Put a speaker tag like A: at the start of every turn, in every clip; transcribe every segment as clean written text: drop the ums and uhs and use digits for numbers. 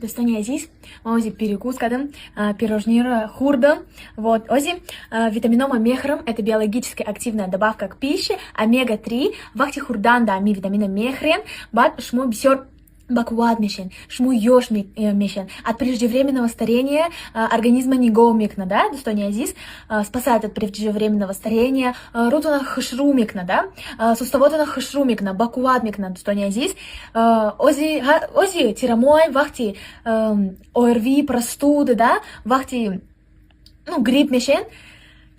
A: Достань Азиз, ози перекус кадым, пирожнир хурда. Вот, ози витаминома мехром, это биологически активная добавка к пище, омега-3, вахти хурданда, ми витамина мехрен, бат шму бисер бакуат мешен, шму ёж мешен. От преждевременного старения организма не гоумикна, да, достань Азиз, спасает от преждевременного старения, рутуна хышрумикна, да, суставотуна хышрумикна, бакуат микна, достань Азиз, ози тирамой, вахти ОРВИ, простуды, да, вахти, ну, грипп мешен.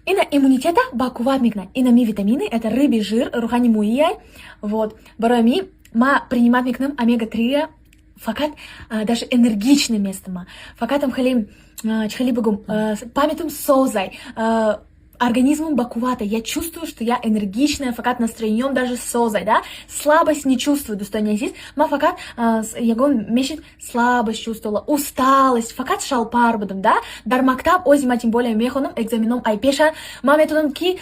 A: И на иммунитета бакуват микна, и на ми витамины, это рыбий жир, рухани муияй, вот, барами, ма принимать микнам омега-3, факат даже энергичным местом, факатом халим, чхалибагум, памятом созай, организмом бакувата, я чувствую, что я энергичная, факат настроением даже созай, да, слабость не чувствую, достойно Азиз, ма факат, ягон мешит слабость чувствовала, усталость, факат шалпарбадом, да, дармактаб, озима, тем более мехоном, экзаменом айпеша, ма методом ки,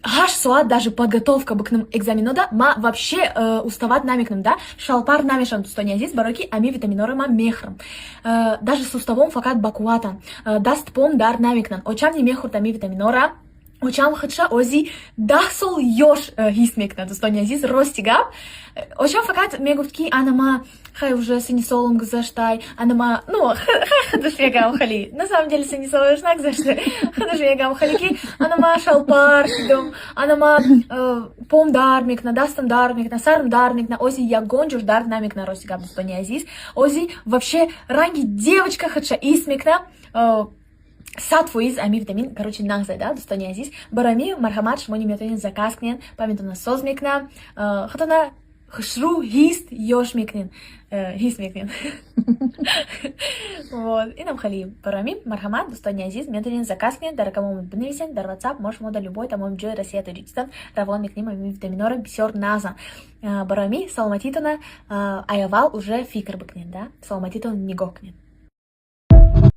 A: Хаш суат, даже подготовка к нам экзамену, да, ма вообще уставать намекнем, да, шалпар намешан, достойно Азиз, бароки, ами витаминоры ма мехром, даже с уставом факат бакуата, даст пом дар намекнан, очам не мехур тами витаминора, очам хатша ози дахсол ёж хисмекна, достойно Азиз, ростигап, очам факат мегутки анама, хай уже синисолом гзаштай, анама, ну, хадашвегам хали, на самом деле синисолом жнак заштай, хадашвегам халики, анама шалпар, анама пом дармикна, дастам дармикна, сарм дармикна, ози ягонджуш дар намикна, ростигап, достойно Азиз, ози вообще ранги девочка хатша исмекна, Сатвуиз, ами витамин, короче, нахзай, да, достойно Азиз, барами, мархамат, шмони метонин заказкнен, памятуна созмекна, хатана хшру хист ёшмекнен, хисмекнен. Вот, и нам хали, барами, мархамат, достойно Азиз, метонин заказкнен, даракамом бневисен, дар WhatsApp, можешь мода любой, там джой, Россия, Таджикистан, равон мекнем, ами витаминора, бисер наза. Барами, салматитана, аявал уже фикр бекнен, да, салматитан не гокнен.